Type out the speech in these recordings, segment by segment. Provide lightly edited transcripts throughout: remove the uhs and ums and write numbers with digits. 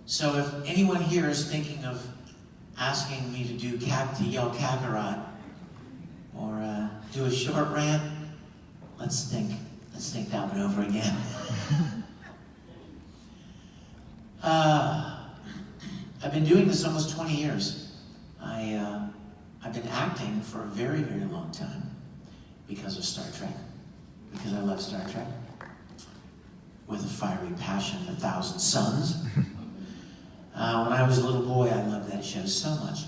So if anyone here is thinking of asking me to yell Kakarot, or do a short rant, let's think that one over again. I've been doing this almost 20 years. I've been acting for a very, very long time because of Star Trek, because I love Star Trek. With a fiery passion, 1,000 suns. When I was a little boy, I loved that show so much.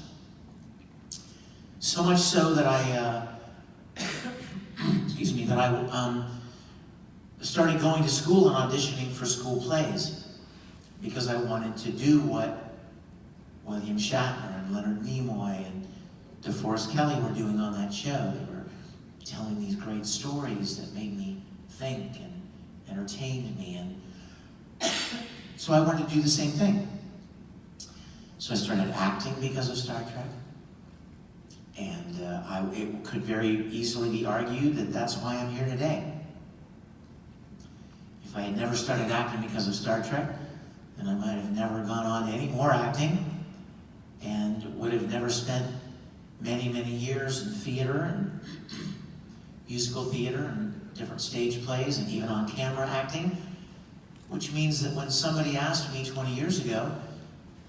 So much so that I started going to school and auditioning for school plays because I wanted to do what William Shatner and Leonard Nimoy and DeForest Kelley were doing on that show. They were telling these great stories that made me think and entertained me, and so I wanted to do the same thing. So I started acting because of Star Trek, and it could very easily be argued that that's why I'm here today. If I had never started acting because of Star Trek, then I might have never gone on to any more acting, and would have never spent many, many years in theater and musical theater and different stage plays and even on camera acting, which means that when somebody asked me 20 years ago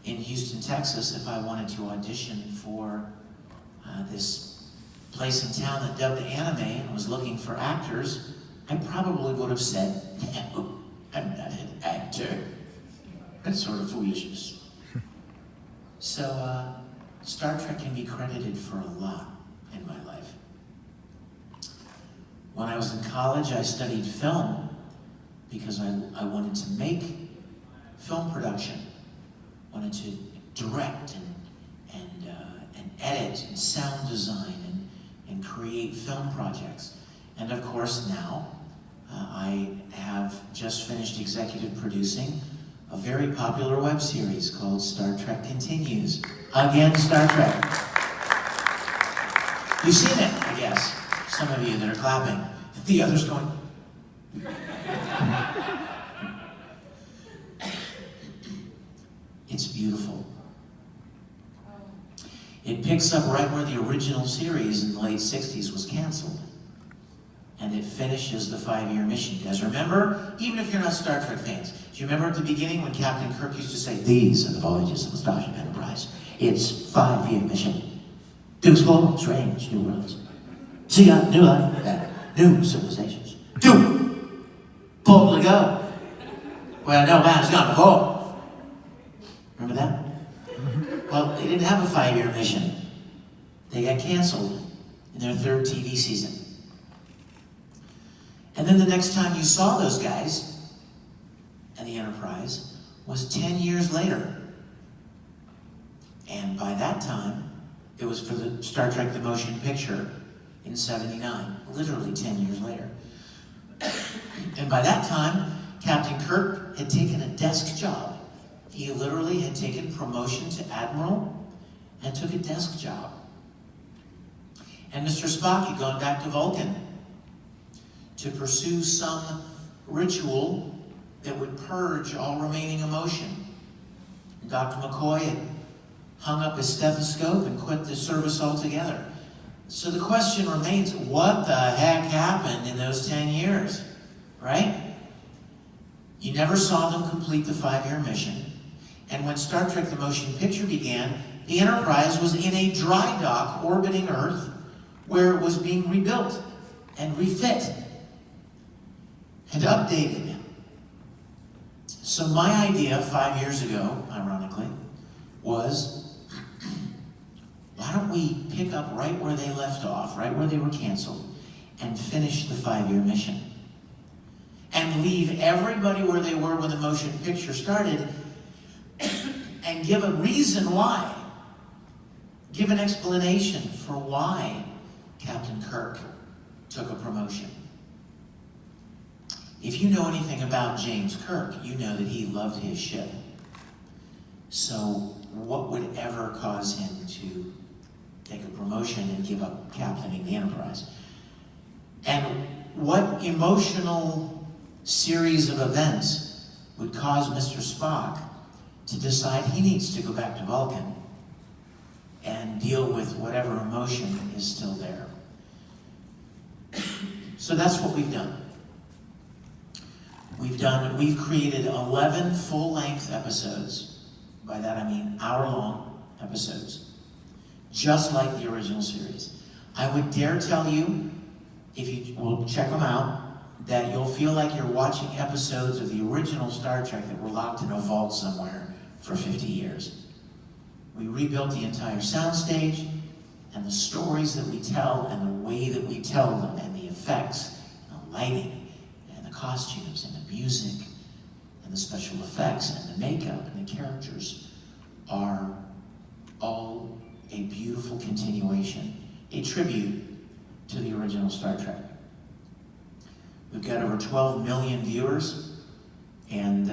in Houston, Texas, if I wanted to audition for this place in town that dubbed anime and was looking for actors, I probably would have said, no, I'm not an actor. That's sort of foolishness. So Star Trek can be credited for a lot in my life. When I was in college, I studied film because I wanted to make film production, wanted to direct and edit and sound design and create film projects. And of course now, I have just finished executive producing a very popular web series called Star Trek Continues. Again, Star Trek. You've seen it, I guess. Some of you that are clapping. The others going. It's beautiful. It picks up right where the original series in the late 60s was canceled. And it finishes the 5-year mission. You guys remember? Even if you're not Star Trek fans, do you remember at the beginning when Captain Kirk used to say, "These are the voyages of the Starship Enterprise. It's 5-year mission to explore strange new worlds. See out new life and new civilizations. Do boldly go where no man's gone before." Remember that? Well, they didn't have a 5-year mission. They got canceled in their 3rd TV season. And then the next time you saw those guys and the Enterprise was 10 years later. And by that time, it was for the Star Trek The Motion Picture in '79, literally 10 years later. And by that time, Captain Kirk had taken a desk job. He literally had taken promotion to Admiral and took a desk job. And Mr. Spock had gone back to Vulcan to pursue some ritual that would purge all remaining emotion. And Dr. McCoy had hung up his stethoscope and quit the service altogether. So the question remains, what the heck happened in those 10 years, right? You never saw them complete the 5-year mission. And when Star Trek The Motion Picture began, the Enterprise was in a dry dock orbiting Earth where it was being rebuilt and refit and updated. So my idea 5 years ago, ironically, was why don't we pick up right where they left off, right where they were canceled, and finish the 5-year mission? And leave everybody where they were when the motion picture started and give a reason why. Give an explanation for why Captain Kirk took a promotion. If you know anything about James Kirk, you know that he loved his ship. So what would ever cause him to take a promotion and give up captaining the Enterprise? And what emotional series of events would cause Mr. Spock to decide he needs to go back to Vulcan and deal with whatever emotion is still there. So that's what we've done. We've created 11 full-length episodes. By that I mean hour-long episodes, just like the original series. I would dare tell you, if you will check them out, that you'll feel like you're watching episodes of the original Star Trek that were locked in a vault somewhere for 50 years. We rebuilt the entire soundstage, and the stories that we tell, and the way that we tell them, and the effects, and the lighting, and the costumes, and the music, and the special effects, and the makeup, and the characters are all a beautiful continuation, a tribute to the original Star Trek. We've got over 12 million viewers, and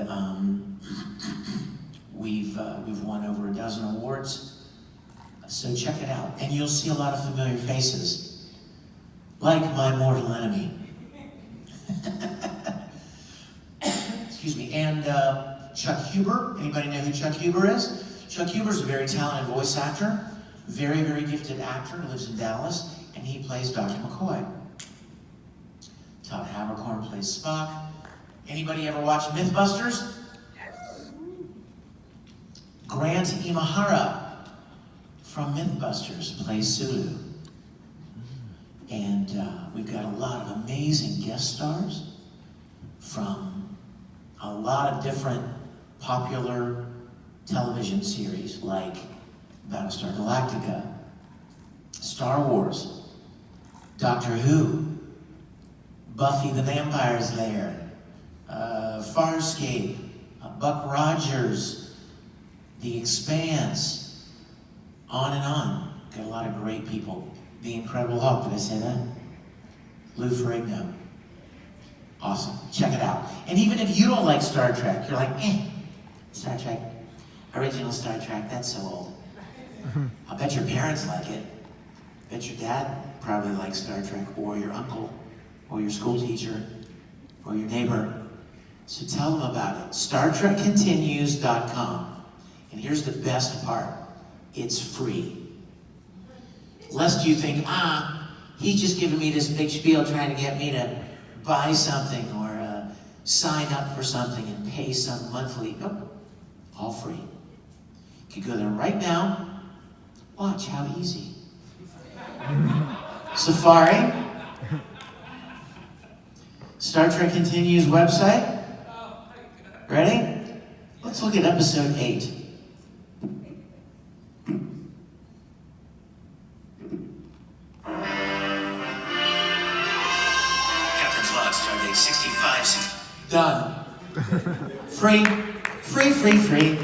we've won over a dozen awards. So check it out, and you'll see a lot of familiar faces, like my mortal enemy. Excuse me. And Chuck Huber. Anybody know who Chuck Huber is? Chuck Huber's a very talented voice actor, very, very gifted actor, lives in Dallas, and he plays Dr. McCoy. Todd Haberkorn plays Spock. Anybody ever watch Mythbusters? Yes. Grant Imahara from Mythbusters plays Sulu. And we've got a lot of amazing guest stars from a lot of different popular television series like Battlestar Galactica, Star Wars, Doctor Who, Buffy the Vampire Slayer, Farscape, Buck Rogers, The Expanse, on and on. Got a lot of great people. The Incredible Hulk, did I say that? Lou Ferrigno. Awesome, check it out. And even if you don't like Star Trek, you're like, Star Trek, original Star Trek, that's so old. I'll bet your parents like it. Bet your dad probably likes Star Trek, or your uncle, or your school teacher, or your neighbor. So tell them about it. StarTrekContinues.com. And here's the best part. It's free. Lest you think, he's just giving me this big spiel trying to get me to buy something or sign up for something and pay some monthly. Nope, all free. You can go there right now. Watch how easy. Safari. Star Trek Continues website. Ready? Let's look at episode 8. Captain's log, stardate 65. Done. Free. Free, free, free.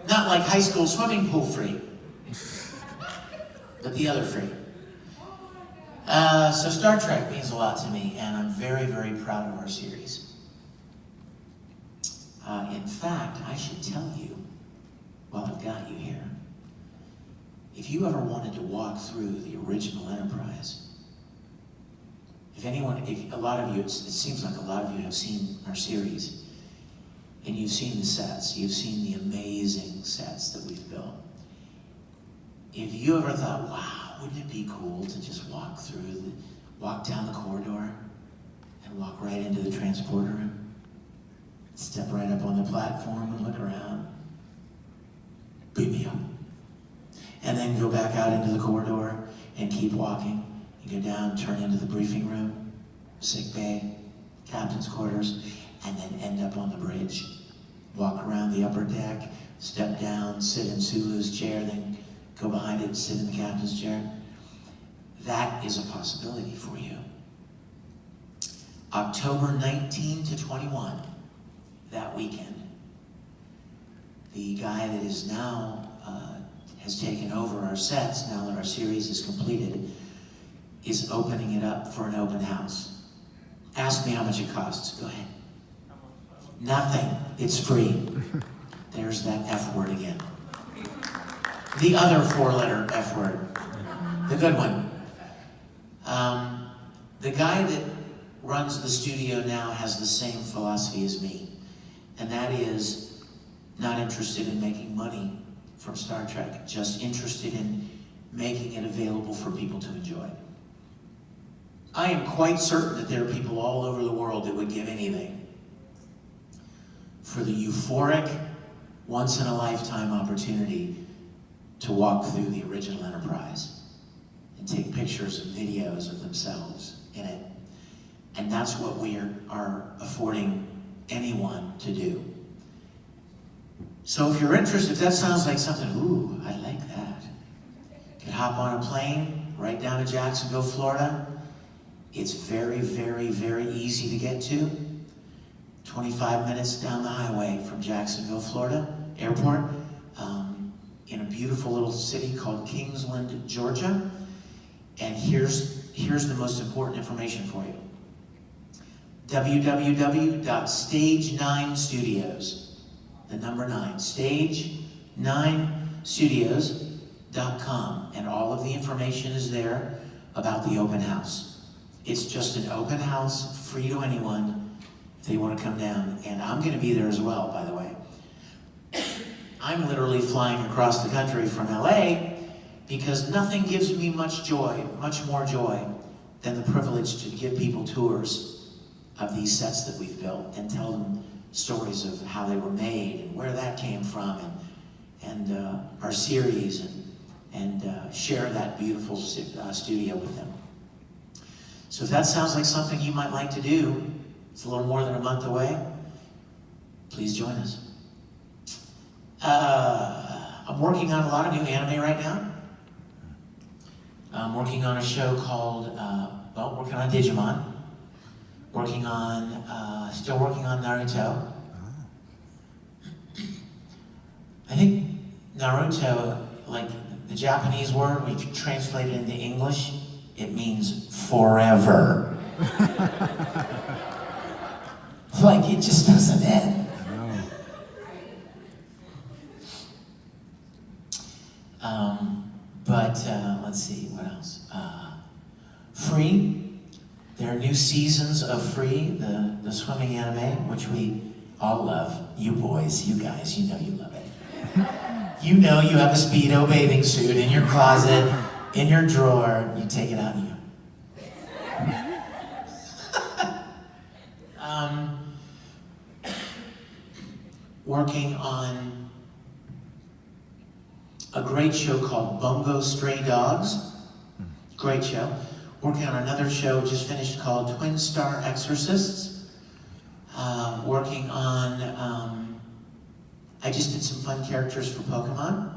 Not like high school swimming pool free, but the other free. So Star Trek means a lot to me, and I'm very, very proud of our series. In fact, I should tell you, while I've got you here, if you ever wanted to walk through the original Enterprise, if a lot of you, it seems like a lot of you have seen our series, and you've seen the sets, you've seen the amazing sets that we've built. If you ever thought, wow, wouldn't it be cool to just walk down the corridor and walk right into the transporter room, step right up on the platform and look around, beat me up, and then go back out into the corridor and keep walking. You go down, turn into the briefing room, sick bay, captain's quarters, and then end up on the bridge. Walk around the upper deck, step down, sit in Sulu's chair, then go behind it and sit in the captain's chair. That is a possibility for you. October 19 to 21, that weekend, the guy that is now, has taken over our sets, now that our series is completed, is opening it up for an open house. Ask me how much it costs. Go ahead. Nothing. It's free. There's that F word again. The other 4-letter F word. The good one. The guy that runs the studio now has the same philosophy as me, and that is not interested in making money from Star Trek, just interested in making it available for people to enjoy. I am quite certain that there are people all over the world that would give anything for the euphoric, once-in-a-lifetime opportunity to walk through the original Enterprise and take pictures and videos of themselves in it. And that's what we are affording anyone to do. So if you're interested, if that sounds like something, ooh, I like that. Could hop on a plane right down to Jacksonville, Florida. It's very, very, very easy to get to. 25 minutes down the highway from Jacksonville, Florida airport, in a beautiful little city called Kingsland, Georgia. And here's the most important information for you. www.stage9studios, the number 9, stage9studios.com, and all of the information is there about the open house. It's just an open house, free to anyone if they want to come down, and I'm going to be there as well, by the way. I'm literally flying across the country from LA because nothing gives me much more joy than the privilege to give people tours of these sets that we've built and tell them stories of how they were made and where that came from, and our series, and share that beautiful studio with them. So if that sounds like something you might like to do, it's a little more than a month away, please join us. I'm working on a lot of new anime right now. I'm working on a show called, working on Digimon. Still working on Naruto. I think Naruto, like the Japanese word, we translate it into English, it means forever. Like, it just doesn't end. Let's see, what else? Free. There are new seasons of Free, the swimming anime, which we all love. You boys, you guys, you know you love it. You know you have a Speedo bathing suit in your closet, in your drawer, you take it out and you... Working on a great show called Bungo Stray Dogs. Great show. Working on another show just finished called Twin Star Exorcists. Working on, I just did some fun characters for Pokemon.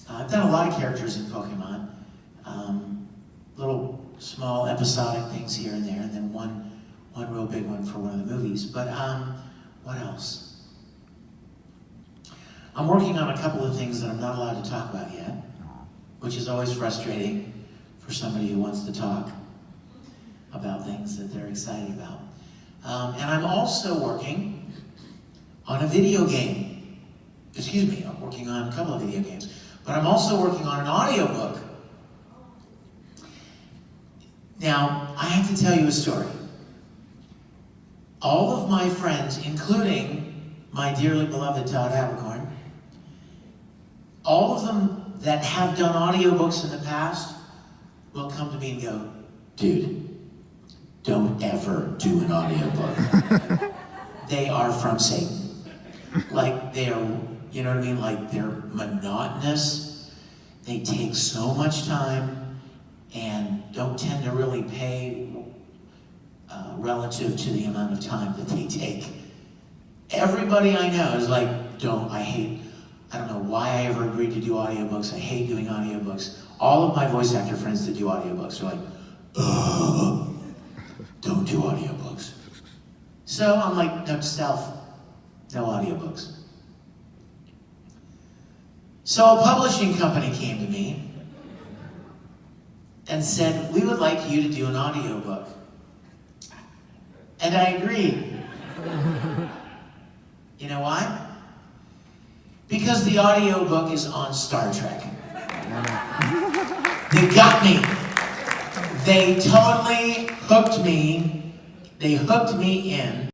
I've done a lot of characters in Pokemon. Little small episodic things here and there, and then one real big one for one of the movies. But what else? I'm working on a couple of things that I'm not allowed to talk about yet, which is always frustrating for somebody who wants to talk about things that they're excited about. And I'm also working on a video game. Excuse me, I'm working on a couple of video games. But I'm also working on an audiobook. Now, I have to tell you a story. All of my friends, including my dearly beloved Todd Abercorn, all of them that have done audiobooks in the past will come to me and go, dude, don't ever do an audiobook. They are from Satan. Like, they are, you know what I mean? Like, they're monotonous. They take so much time and don't tend to really pay relative to the amount of time that they take. Everybody I know is like, I don't know why I ever agreed to do audiobooks. I hate doing audiobooks. All of my voice actor friends that do audiobooks are like, don't do audiobooks. So I'm like, note to self, no audiobooks. So a publishing company came to me and said, we would like you to do an audiobook. And I agreed. You know why? Because the audiobook is on Star Trek. They got me. They totally hooked me They hooked me in